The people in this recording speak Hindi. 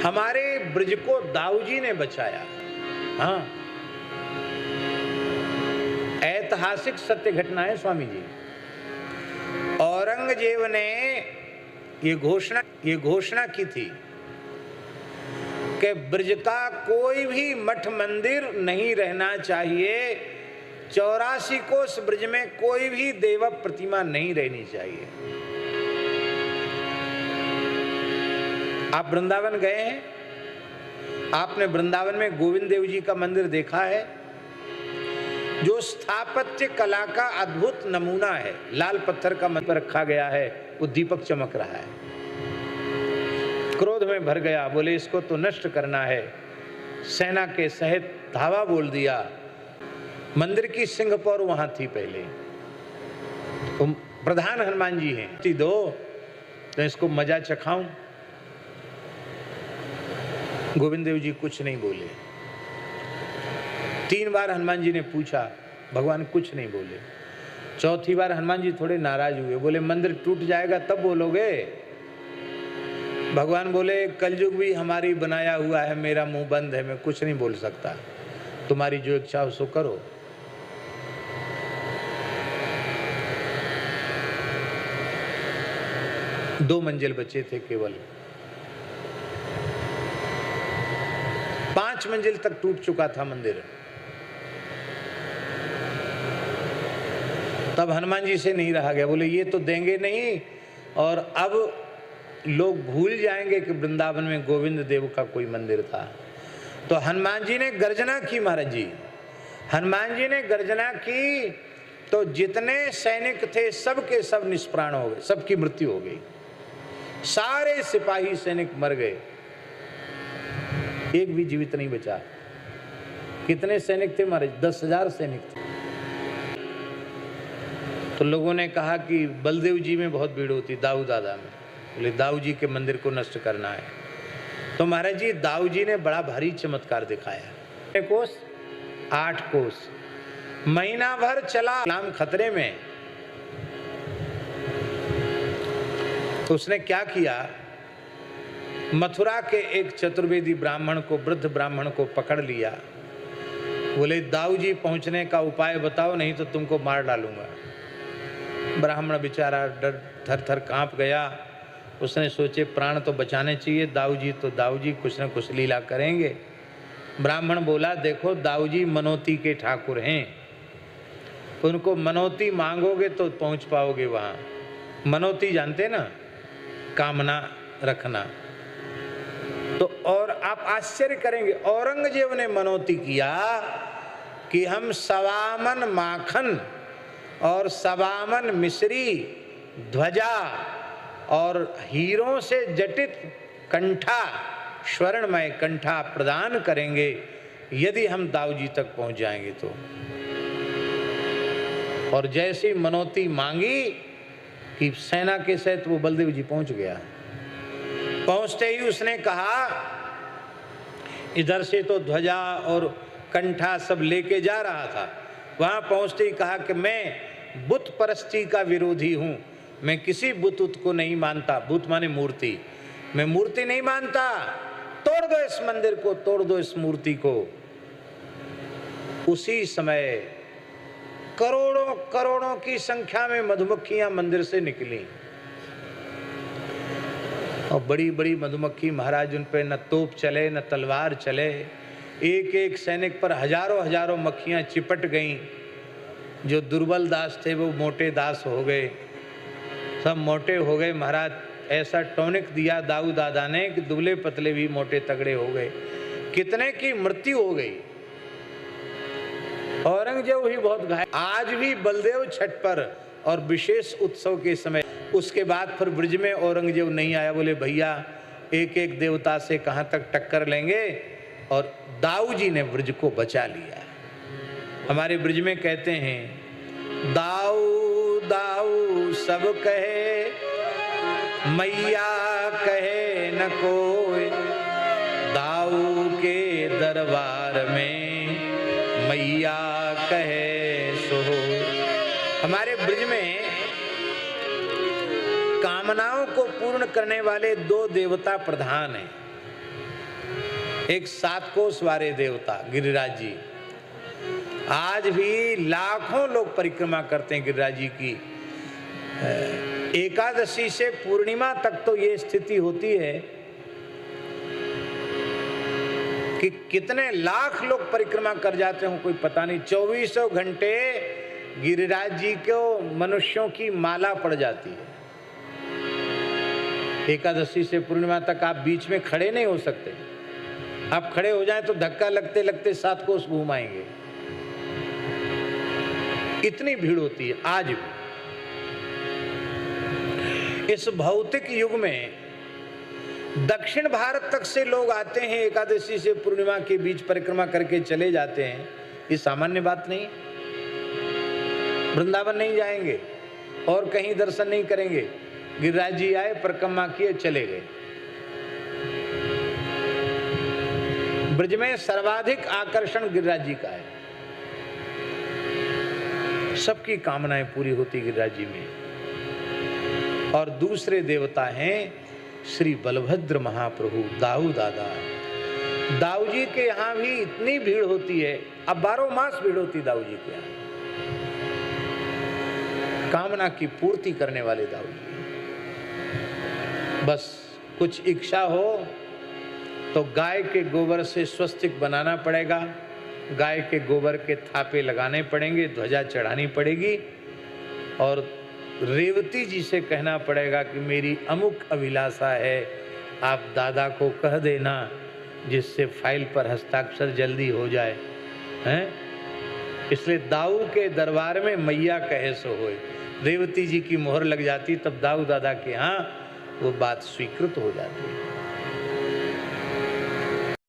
हमारे ब्रज को दाऊ जी ने बचाया। हाँ, ऐतिहासिक सत्य घटना है स्वामी जी। औरंगजेब ने ये घोषणा की थी कि ब्रज का कोई भी मठ मंदिर नहीं रहना चाहिए, 84 कोस ब्रज में कोई भी देव प्रतिमा नहीं रहनी चाहिए। आप वृंदावन गए हैं, आपने वृंदावन में गोविंद देव जी का मंदिर देखा है, जो स्थापत्य कला का अद्भुत नमूना है। लाल पत्थर का मंदिर रखा गया है, वो दीपक चमक रहा है। क्रोध में भर गया, बोले इसको तो नष्ट करना है। सेना के सहित धावा बोल दिया। मंदिर की सिंहपौर वहां थी पहले, तो प्रधान हनुमान जी हैं, दो तो इसको मजा चखाऊं। गोविंद देव जी कुछ नहीं बोले। 3 बार हनुमान जी ने पूछा, भगवान कुछ नहीं बोले। चौथी बार हनुमान जी थोड़े नाराज हुए, बोले मंदिर टूट जाएगा तब बोलोगे। भगवान बोले कलयुग भी हमारी बनाया हुआ है, मेरा मुंह बंद है, मैं कुछ नहीं बोल सकता, तुम्हारी जो इच्छा हो सो करो। दो मंजिल बचे थे केवल, 5 मंजिल तक टूट चुका था मंदिर। तब हनुमान जी से नहीं रहा गया, बोले ये तो देंगे नहीं, और अब लोग भूल जाएंगे कि वृंदावन में गोविंद देव का कोई मंदिर था। तो हनुमान जी ने गर्जना की। महाराज जी, हनुमान जी ने गर्जना की तो जितने सैनिक थे सब के सब निष्प्राण हो गए, सबकी मृत्यु हो गई। सारे सिपाही सैनिक मर गए, एक भी जीवित नहीं बचा। कितने सैनिक थे महाराज? 10,000 सैनिक थे। तो लोगों ने कहा कि बलदेव जी में बहुत भीड़ होती, दाऊ दादा में। बोले दाऊ जी के मंदिर को नष्ट करना है। तो महाराज जी दाऊ जी ने बड़ा भारी चमत्कार दिखाया। 8 कोस महीना भर चला, इस्लाम खतरे में। तो उसने क्या किया, मथुरा के एक चतुर्वेदी ब्राह्मण को, वृद्ध ब्राह्मण को पकड़ लिया। बोले दाऊ जी पहुंचने का उपाय बताओ, नहीं तो तुमको मार डालूंगा। ब्राह्मण बेचारा डर थर थर कांप गया। उसने सोचे प्राण तो बचाने चाहिए, दाऊ जी तो दाऊ जी कुछ न कुछ लीला करेंगे। ब्राह्मण बोला देखो दाऊ जी मनोती के ठाकुर हैं, उनको मनोती मांगोगे तो पहुंच पाओगे वहां। मनोती जानते ना, कामना रखना। तो और आप आश्चर्य करेंगे, औरंगजेब ने मनोती किया कि हम 1.25 मन माखन और 1.25 मन मिश्री, ध्वजा और हीरों से जटित कंठा, स्वर्णमय कंठा प्रदान करेंगे यदि हम दाऊ जी तक पहुंच जाएंगे तो। और जैसी मनोती मांगी कि सेना के सहित वो बलदेव जी पहुंच गया। पहुंचते ही उसने कहा, इधर से तो ध्वजा और कंठा सब लेके जा रहा था, वहां पहुंचते ही कहा कि मैं बुत परस्ती का विरोधी हूं, मैं किसी बुत को नहीं मानता। बुत माने मूर्ति, मैं मूर्ति नहीं मानता, तोड़ दो इस मंदिर को, तोड़ दो इस मूर्ति को। उसी समय करोड़ों करोड़ों की संख्या में मधुमक्खियां मंदिर से निकली, और बड़ी बड़ी मधुमक्खी महाराज, उन पे न तोप चले न तलवार चले। एक एक सैनिक पर हजारों हजारों मक्खियां चिपट गईं। जो दुर्बल दास थे वो मोटे दास हो गए, सब मोटे हो गए। महाराज ऐसा टॉनिक दिया दाऊ दादा ने कि दुबले पतले भी मोटे तगड़े हो गए। कितने की मृत्यु हो गई। औरंगजेब भी बहुत घायल। आज भी बलदेव छठ पर और विशेष उत्सव के समय, उसके बाद फिर ब्रज में औरंगजेब नहीं आया। बोले भैया एक एक देवता से कहां तक टक्कर लेंगे, और दाऊ जी ने ब्रज को बचा लिया। हमारे ब्रज में कहते हैं दाऊ दाऊ सब कहे, मैया कहे न कोई, दाऊ के दरबार में मैया कहे सो। हमारे ब्रज में कामनाओं को पूर्ण करने वाले 2 देवता प्रधान हैं। एक 7 कोस वाले देवता गिरिराज जी, आज भी लाखों लोग परिक्रमा करते हैं गिरिराज जी की। एकादशी से पूर्णिमा तक तो ये स्थिति होती है कि कितने लाख लोग परिक्रमा कर जाते हो कोई पता नहीं। 2400 घंटे गिरिराज जी को मनुष्यों की माला पड़ जाती है। एकादशी से पूर्णिमा तक आप बीच में खड़े नहीं हो सकते। आप खड़े हो जाएं तो धक्का लगते लगते 7 कोस घूम आएंगे, इतनी भीड़ होती है आज भी। इस भौतिक युग में दक्षिण भारत तक से लोग आते हैं, एकादशी से पूर्णिमा के बीच परिक्रमा करके चले जाते हैं। ये सामान्य बात नहीं। वृंदावन नहीं जाएंगे और कहीं दर्शन नहीं करेंगे। गिरिराज जी आए, परिक्रमा किए, चले गए। ब्रज में सर्वाधिक आकर्षण गिरिराज जी का है। सबकी कामनाएं पूरी होती गिरिराज जी में। और दूसरे देवता हैं श्री बलभद्र महाप्रभु, दाऊ दादा। दाऊ जी के यहाँ भी इतनी भीड़ होती है, अब 12 मास भीड़ होती दाऊ जी के यहाँ। कामना की पूर्ति करने वाले दाऊ जी। बस कुछ इच्छा हो तो गाय के गोबर से स्वस्तिक बनाना पड़ेगा, गाय के गोबर के थापे लगाने पड़ेंगे, ध्वजा चढ़ानी पड़ेगी और रेवती जी से कहना पड़ेगा कि मेरी अमुक अभिलाषा है, आप दादा को कह देना, जिससे फाइल पर हस्ताक्षर जल्दी हो जाए। हैं? इसलिए दाऊ के दरबार में मैया कहे सो होए। रेवती जी की मोहर लग जाती, तब दाऊ दादा के यहाँ वो बात स्वीकृत हो जाती है।